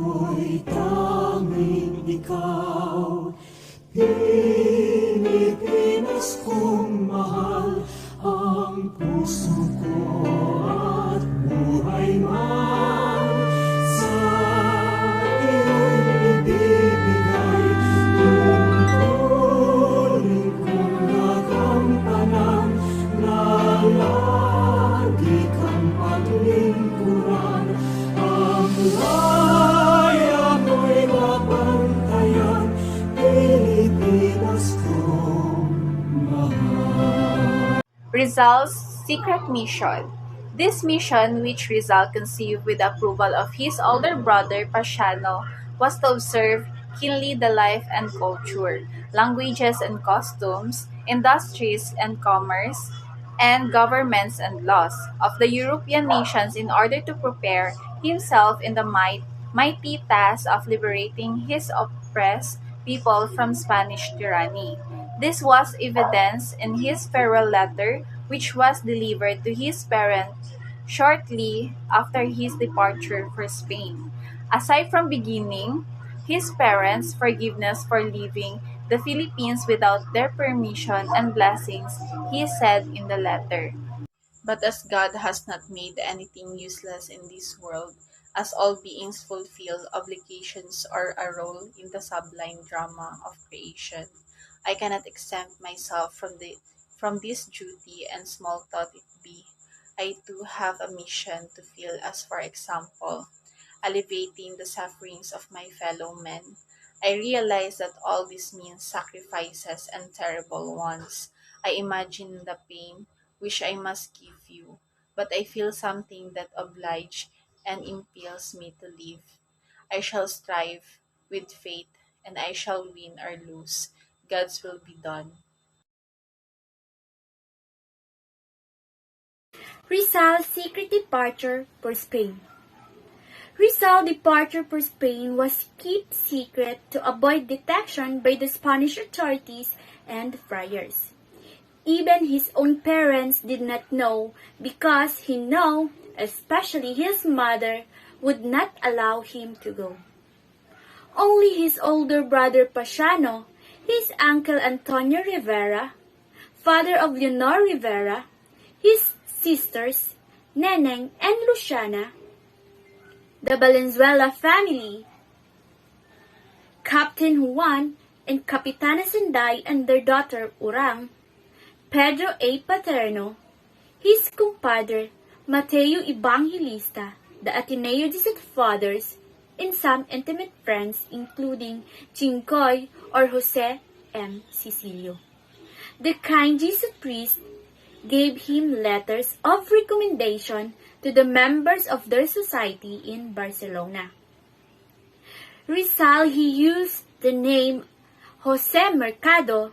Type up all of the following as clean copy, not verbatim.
ko'y tanging ikaw. Pilipinas kong mahal, ang puso ko at buhay man sa iyo'y ibibigay. Tungkulin kong nagampanan na lagi kang paglingkuran. Ang laya mo'y mabantayan, Pilipinas kong mahal. Rizal's secret mission. This mission, which Rizal conceived with the approval of his older brother Pasiano, was to observe keenly the life and culture, languages and costumes, industries and commerce, and governments and laws of the European nations in order to prepare himself in the mighty task of liberating his oppressed people from Spanish tyranny. This was evidenced in his farewell letter, which was delivered to his parents shortly after his departure for Spain. Aside from beginning his parents' forgiveness for leaving the Philippines without their permission and blessings, he said in the letter, "But as God has not made anything useless in this world, as all beings fulfill obligations or a role in the sublime drama of creation, I cannot exempt myself from this duty, and small thought it be. I too have a mission to fill, as for example, alleviating the sufferings of my fellow men. I realize that all this means sacrifices and terrible ones. I imagine the pain which I must give you, but I feel something that obliges and impels me to live. I shall strive with faith, and I shall win or lose. God's will be done." Rizal's secret departure for Spain. Rizal's departure for Spain was kept secret to avoid detection by the Spanish authorities and friars. Even his own parents did not know, because he knew, especially his mother, would not allow him to go. Only his older brother Pasiano, his uncle Antonio Rivera, father of Leonor Rivera, his sisters, Neneng and Luciana, the Valenzuela family, Captain Juan and Capitana Senday and their daughter Urang, Pedro A. Paterno, his compadre Mateo Evangelista, the Ateneo Jesuit fathers, and some intimate friends including Chincoy or Jose M. Cecilio. The kind Jesuit priest gave him letters of recommendation to the members of their society in Barcelona. Rizal, he used the name Jose Mercado,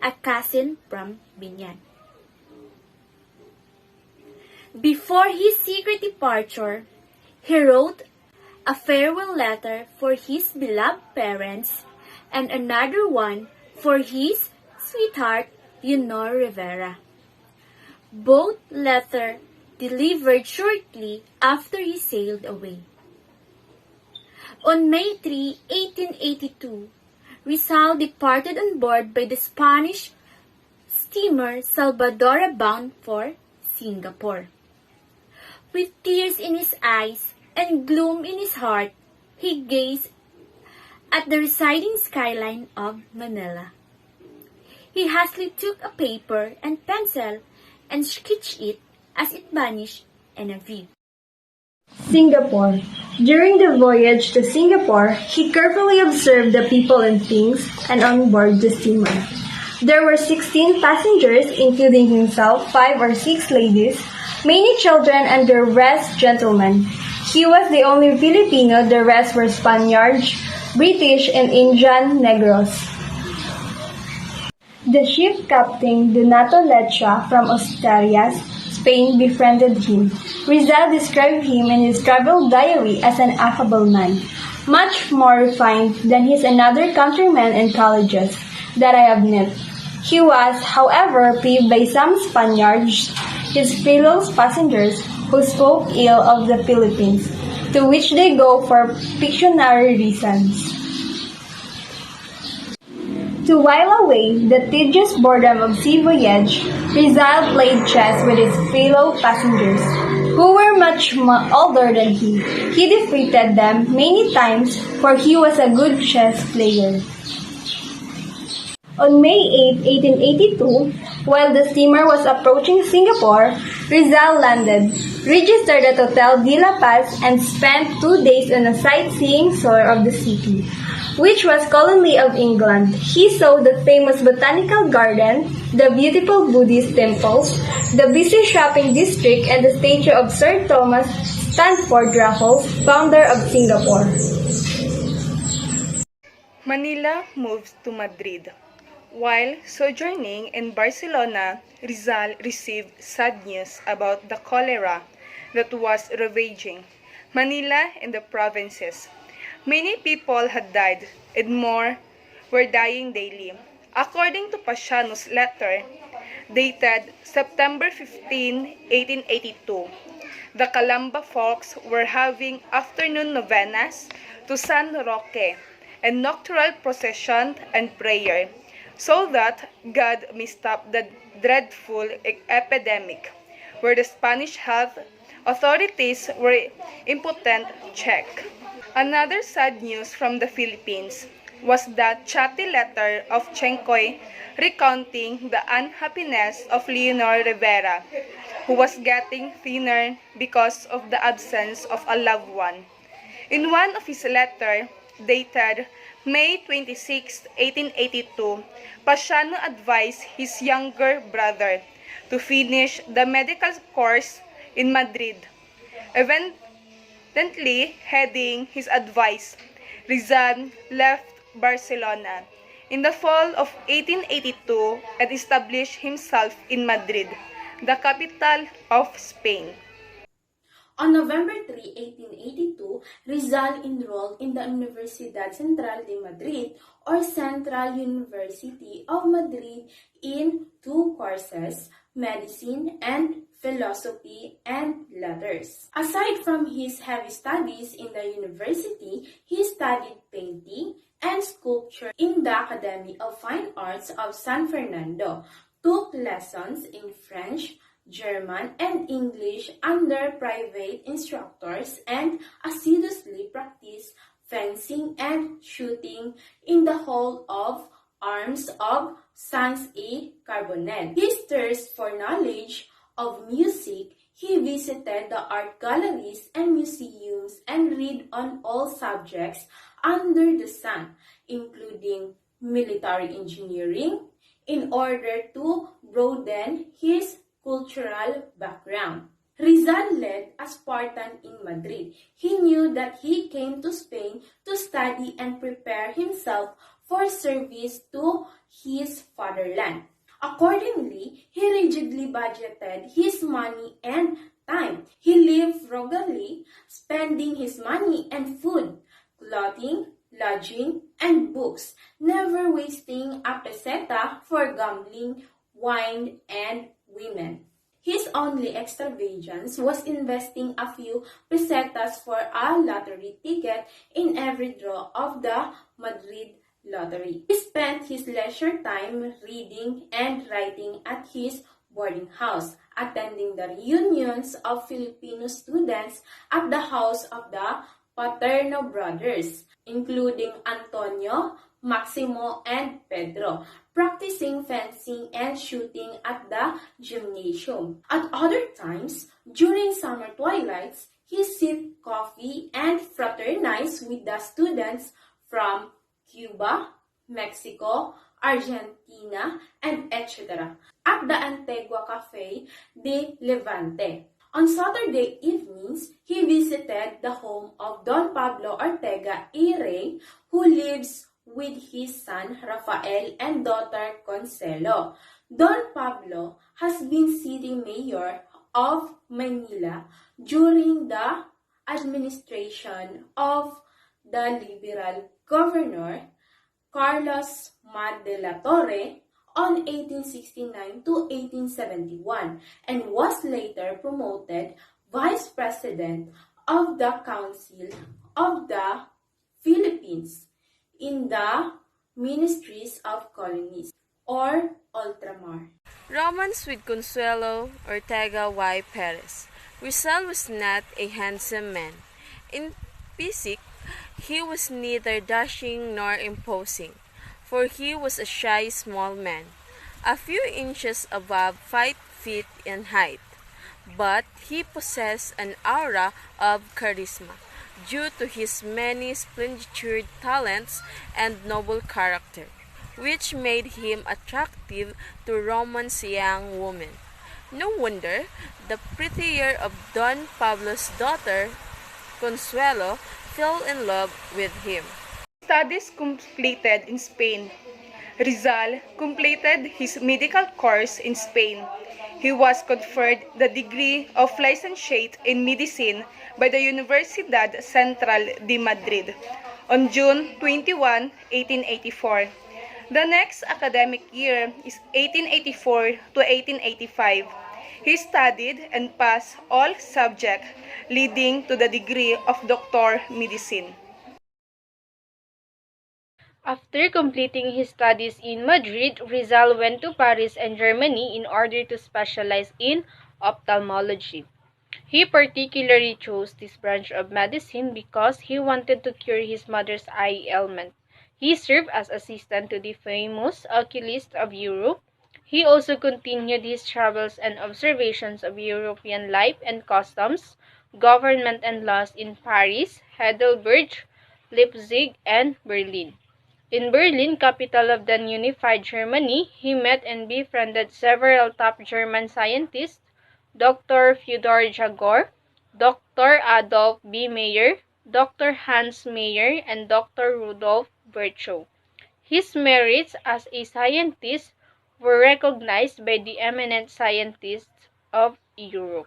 a cousin from Binyan. Before his secret departure, he wrote a farewell letter for his beloved parents and another one for his sweetheart, Leonor Rivera. Both letters delivered shortly after he sailed away. On May 3, 1882, Rizal departed on board by the Spanish steamer Salvador bound for Singapore. With tears in his eyes and gloom in his heart, he gazed at the receding skyline of Manila. He hastily took a paper and pencil and sketched it as it vanished in a view. Singapore. During the voyage to Singapore, he carefully observed the people and things and on board the steamer. There were 16 passengers, including himself, 5 or 6 ladies, many children, and the rest gentlemen. He was the only Filipino, the rest were Spaniards, British, and Indian Negros. The ship captain, Donato Lecha from Asturias, Spain, befriended him. Rizal described him in his travel diary as an affable man, much more refined than his another countrymen and colleges that I have met. He was, however, peeved by some Spaniards, his fellow passengers, who spoke ill of the Philippines. to which they go for Pictionary reasons. To while away the tedious boredom of sea voyage, Rizal played chess with his fellow passengers, who were much older than he. He defeated them many times, for he was a good chess player. On May 8, 1882, while the steamer was approaching Singapore, Rizal landed, registered at Hotel de la Paz, and spent 2 days on a sightseeing tour of the city, which was colony of England. He saw the famous botanical garden, the beautiful Buddhist temples, the busy shopping district, and the statue of Sir Thomas Stanford Raffles, founder of Singapore. Manila moved to Madrid. While sojourning in Barcelona, Rizal received sad news about the cholera that was ravaging Manila and the provinces. Many people had died, and more were dying daily. According to Pasiano's letter, dated September 15, 1882, the Calamba folks were having afternoon novenas to San Roque and nocturnal procession and prayer, so that God may stop the dreadful epidemic, where the Spanish health authorities were impotent check. Another sad news from the Philippines was the chatty letter of Chenkoy recounting the unhappiness of Leonor Rivera, who was getting thinner because of the absence of a loved one. In one of his letters, dated May 26, 1882, Pasiano advised his younger brother to finish the medical course in Madrid. Evidently heeding his advice, Rizal left Barcelona in the fall of 1882 and established himself in Madrid, the capital of Spain. On November 3, 1882, Rizal enrolled in the Universidad Central de Madrid or Central University of Madrid in 2 courses, medicine and philosophy and letters. Aside from his heavy studies in the university, he studied painting and sculpture in the Academy of Fine Arts of San Fernando, took lessons in French, German, and English under private instructors, and assiduously practiced fencing and shooting in the Hall of Arms of Sans E Carbonel. His thirst for knowledge of music, he visited the art galleries and museums and read on all subjects under the sun, including military engineering, in order to broaden his cultural background. Rizal led a Spartan in Madrid. He knew that he came to Spain to study and prepare himself for service to his fatherland. Accordingly, he rigidly budgeted his money and time. He lived frugally, spending his money and food, clothing, lodging, and books, never wasting a peseta for gambling, wine, and women. His only extravagance was investing a few pesetas for a lottery ticket in every draw of the Madrid lottery. He spent his leisure time reading and writing at his boarding house, attending the reunions of Filipino students at the house of the Paterno brothers, including Antonio, Maximo, and Pedro, practicing fencing and shooting at the gymnasium. At other times, during summer twilights, he sipped coffee and fraternized with the students from Cuba, Mexico, Argentina, and etc. at the Antigua Cafe de Levante. On Saturday evenings, he visited the home of Don Pablo Ortega y Rey, who lives with his son Rafael and daughter Consuelo. Don Pablo has been city mayor of Manila during the administration of the liberal governor Carlos Mad de la Torre on 1869 to 1871 and was later promoted vice president of the Council of the Philippines in the Ministries of Colonies, or Ultramar. Romance with Consuelo Ortega y Perez. Rizal was not a handsome man. In physique, he was neither dashing nor imposing, for he was a shy small man, a few inches above 5 feet in height. But he possessed an aura of charisma, due to his many splendid talents and noble character, which made him attractive to Roman's young women. No wonder the prettier of Don Pablo's daughter, Consuelo, fell in love with him. Studies completed in Spain. Rizal completed his medical course in Spain. He was conferred the degree of licentiate in medicine by the Universidad Central de Madrid on June 21, 1884. The next academic year is 1884 to 1885. He studied and passed all subjects, leading to the degree of Doctor Medicine. After completing his studies in Madrid, Rizal went to Paris and Germany in order to specialize in ophthalmology. He particularly chose this branch of medicine because he wanted to cure his mother's eye ailment. He served as assistant to the famous oculist of Europe. He also continued his travels and observations of European life and customs, government and laws in Paris, Heidelberg, Leipzig, and Berlin. In Berlin, capital of then unified Germany, he met and befriended several top German scientists, Dr. Fyodor Jagor, Dr. Adolf B. Meyer, Dr. Hans Meyer, and Dr. Rudolf Virchow. His merits as a scientist were recognized by the eminent scientists of Europe.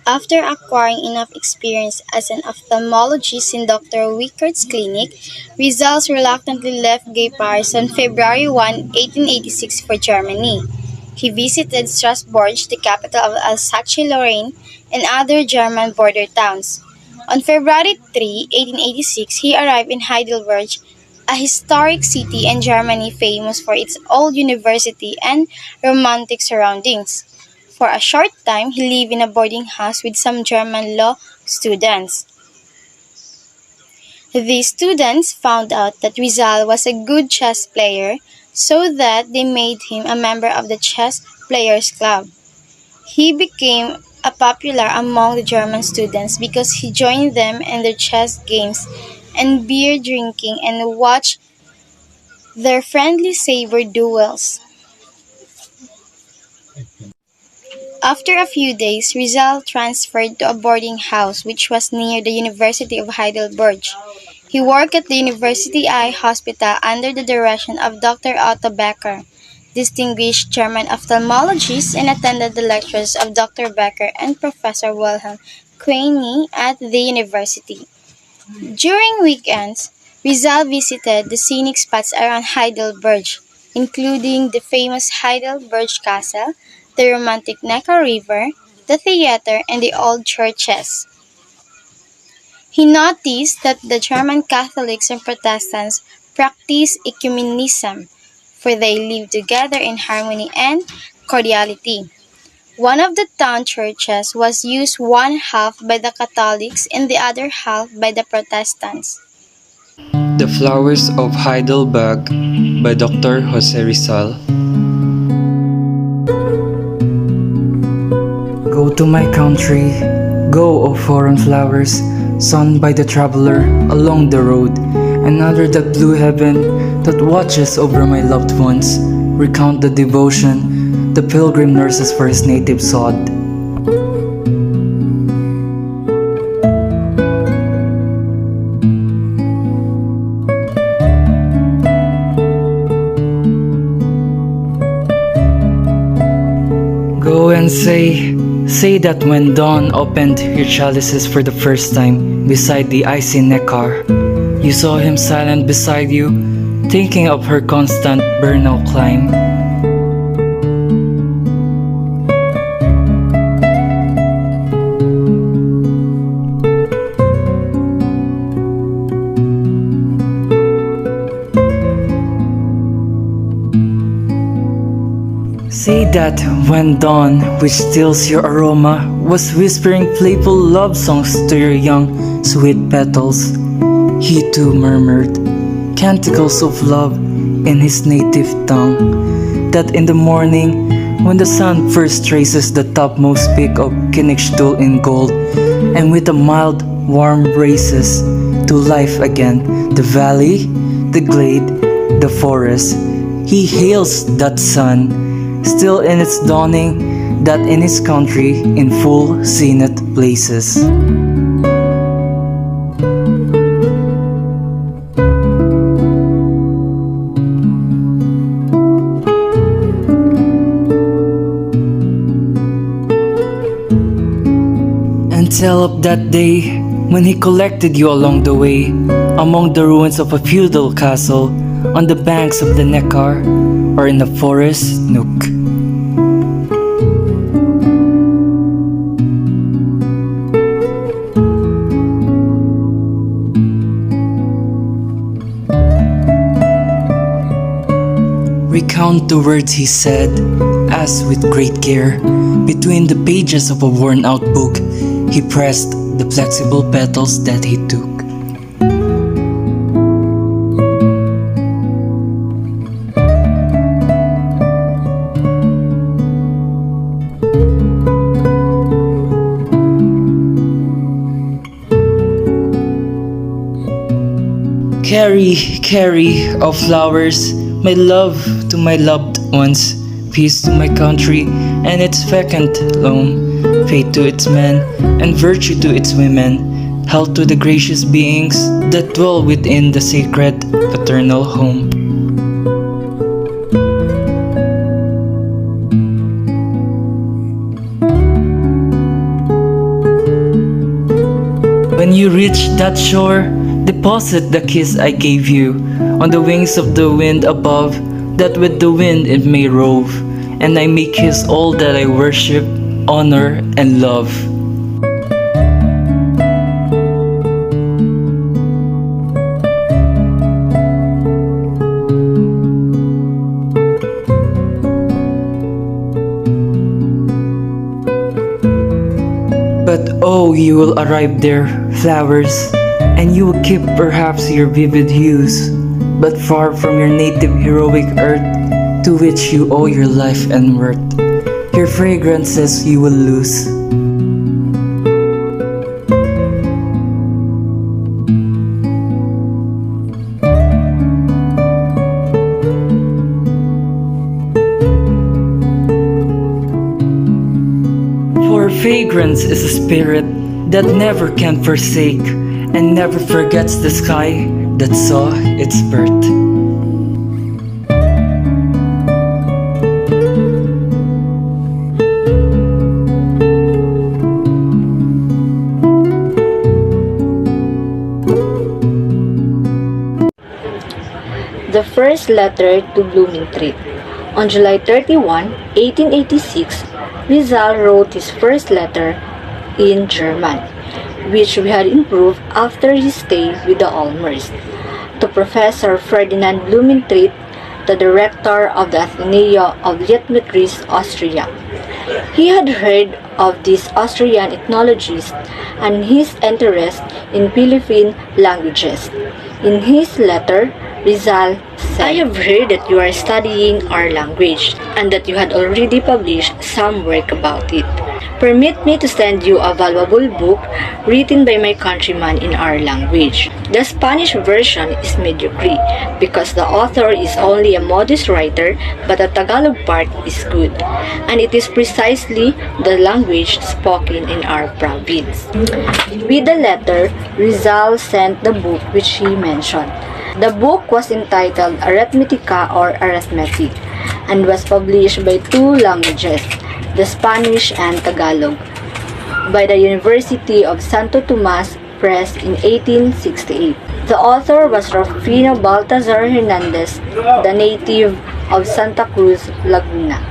After acquiring enough experience as an ophthalmologist in Dr. Wickert's clinic, Rizal reluctantly left Gay Paris on February 1, 1886 for Germany. He visited Strasbourg, the capital of Alsace-Lorraine, and other German border towns. On February 3, 1886, he arrived in Heidelberg, a historic city in Germany famous for its old university and romantic surroundings. For a short time, he lived in a boarding house with some German law students. These students found out that Rizal was a good chess player, so that they made him a member of the Chess Players Club. He became popular among the German students because he joined them in their chess games and beer drinking and watched their friendly saber duels. After a few days, Rizal transferred to a boarding house which was near the University of Heidelberg. He worked at the University Eye Hospital under the direction of Dr. Otto Becker, distinguished German ophthalmologist, and attended the lectures of Dr. Becker and Professor Wilhelm Queini at the university. During weekends, Rizal visited the scenic spots around Heidelberg, including the famous Heidelberg Castle, the romantic Neckar River, the theater, and the old churches. He noticed that the German Catholics and Protestants practiced ecumenism, for they lived together in harmony and cordiality. One of the town churches was used one half by the Catholics and the other half by the Protestants. The Flowers of Heidelberg by Dr. Jose Rizal. Go to my country, go, O foreign flowers, sung by the traveler along the road, and under that blue heaven that watches over my loved ones, recount the devotion the pilgrim nurses for his native sod. Go and say that when dawn opened your chalices for the first time beside the icy Neckar, you saw him silent beside you, thinking of her constant Bernal climb. Say that when dawn, which steals your aroma, was whispering playful love songs to your young, sweet petals, he too murmured canticles of love in his native tongue. That in the morning, when the sun first traces the topmost peak of Kinigshtul in gold, and with a mild, warm races to life again, the valley, the glade, the forest, he hails that sun, still in its dawning, that in his country in full zenith blazes. Until of that day, when he collected you along the way, among the ruins of a feudal castle, on the banks of the Neckar, or in a forest nook. Recount the words he said, as with great care, between the pages of a worn-out book, he pressed the flexible petals that he took. Carry, carry, O flowers, my love to my loved ones, peace to my country and its vacant loam, faith to its men and virtue to its women, health to the gracious beings that dwell within the sacred paternal home. When you reach that shore, deposit the kiss I gave you on the wings of the wind above, that with the wind it may rove, and I may kiss all that I worship, honor, and love. But oh, you will arrive there, flowers, and you will keep perhaps your vivid hues, but far from your native heroic earth, to which you owe your life and worth. Your fragrances you will lose. For fragrance is a spirit that never can forsake, and never forgets the sky that saw its birth. The first letter to Blumentritt. On July 31, 1886, Rizal wrote his first letter in German, which we had improved after his stay with the Olmers, to Professor Ferdinand Blumentritt, the director of the Athenaeum of Lietmetris, Austria. He had heard of this Austrian ethnologist and his interest in Philippine languages. In his letter, Rizal said, "I have heard that you are studying our language and that you had already published some work about it. Permit me to send you a valuable book written by my countryman in our language. The Spanish version is mediocre because the author is only a modest writer, but the Tagalog part is good, and it is precisely the language spoken in our province." With the letter, Rizal sent the book which he mentioned. The book was entitled Arithmetica or Arithmetic, and was published by two languages, the Spanish and Tagalog, by the University of Santo Tomas Press in 1868. The author was Rufino Baltazar Hernandez, the native of Santa Cruz, Laguna.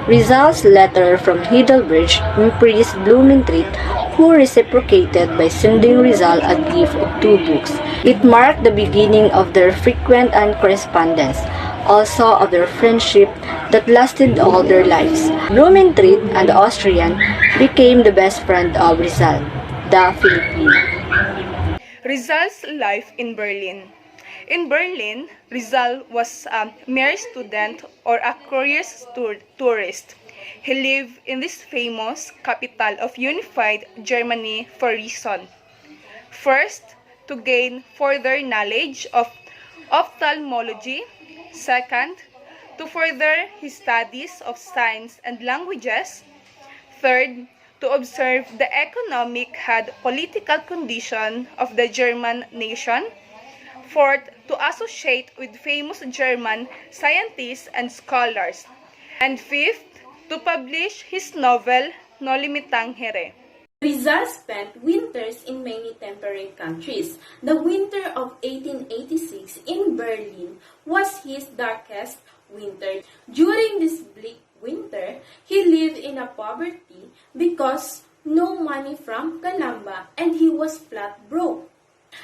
Rizal's letter from Heidelberg impressed Blumentritt, who reciprocated by sending Rizal a gift of two books. It marked the beginning of their frequent correspondence, also of their friendship that lasted all their lives. Blumentritt and the Austrian became the best friend of Rizal, the Filipino. Rizal's life in Berlin. In Berlin, Rizal was a mere student or a curious tourist. He lived in this famous capital of unified Germany for reason. First, to gain further knowledge of ophthalmology. Second, to further his studies of science and languages. Third, to observe the economic and political condition of the German nation. Fourth, to associate with famous German scientists and scholars. And fifth, to publish his novel, No Limitang Here. Rizal spent winters in many temperate countries. The winter of 1886 in Berlin was his darkest winter. During this bleak winter, he lived in a poverty because no money from Calamba and he was flat broke.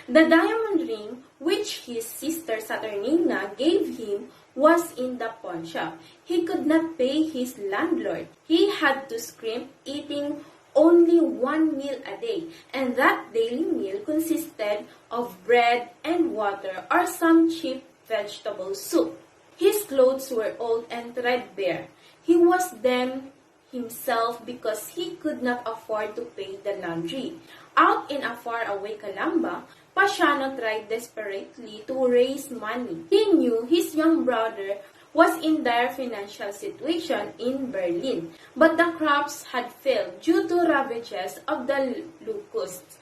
The diamond ring which his sister Saturnina gave him was in the pawn shop. He could not pay his landlord. He had to scrimp, eating only one meal a day, and that daily meal consisted of bread and water or some cheap vegetable soup. His clothes were old and threadbare. He washed them himself because he could not afford to pay the laundry. Out in a faraway Calamba, Pasiano tried desperately to raise money. He knew his young brother was in dire financial situation in Berlin, but the crops had failed due to ravages of the locusts.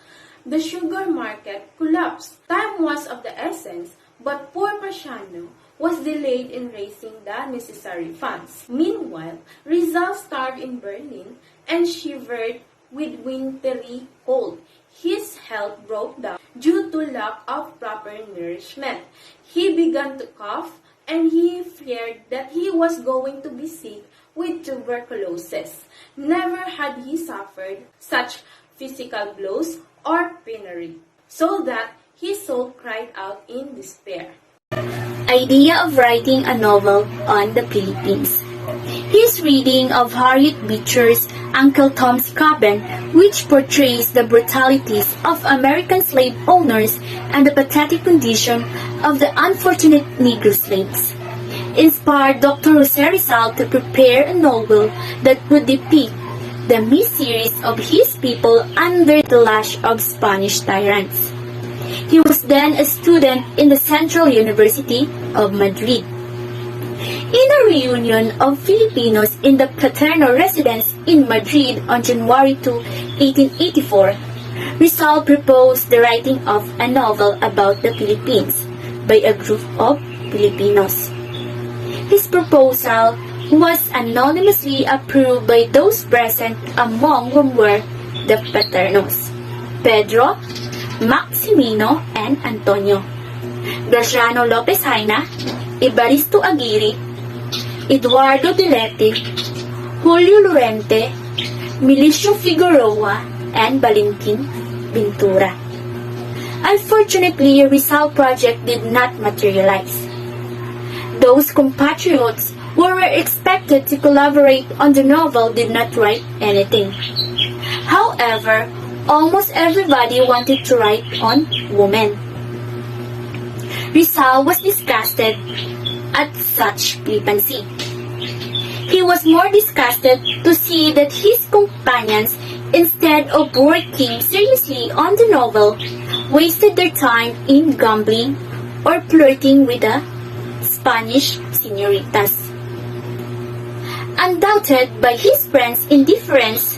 The sugar market collapsed. Time was of the essence, but poor Pasiano was delayed in raising the necessary funds. Meanwhile, Rizal starved in Berlin and shivered with wintry cold. His health broke down due to lack of proper nourishment. He began to cough and he feared that he was going to be sick with tuberculosis. Never had he suffered such physical blows or penury, so that his soul cried out in despair. Idea of writing a novel on the Philippines. His reading of Harriet Beecher's Uncle Tom's Cabin, which portrays the brutalities of American slave owners and the pathetic condition of the unfortunate Negro slaves, inspired Dr. Jose Rizal to prepare a novel that would depict the miseries of his people under the lash of Spanish tyrants. He was then a student in the Central University of Madrid. In a reunion of Filipinos in the Paterno residence in Madrid on January 2, 1884, Rizal proposed the writing of a novel about the Philippines by a group of Filipinos. His proposal was anonymously approved by those present, among whom were the Paternos, Pedro, Maximino, and Antonio, Graciano Lopez Haina, Evaristo Aguirre, Eduardo Delete, Julio Lorente, Milicio Figueroa, and Valentin Ventura. Unfortunately, Rizal project did not materialize. Those compatriots who were expected to collaborate on the novel did not write anything. However, almost everybody wanted to write on women. Rizal was disgusted at such flippancy. He was more disgusted to see that his companions, instead of working seriously on the novel, wasted their time in gambling or flirting with the Spanish senoritas. Undoubted by his friends' indifference,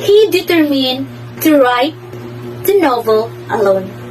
he determined to write the novel alone.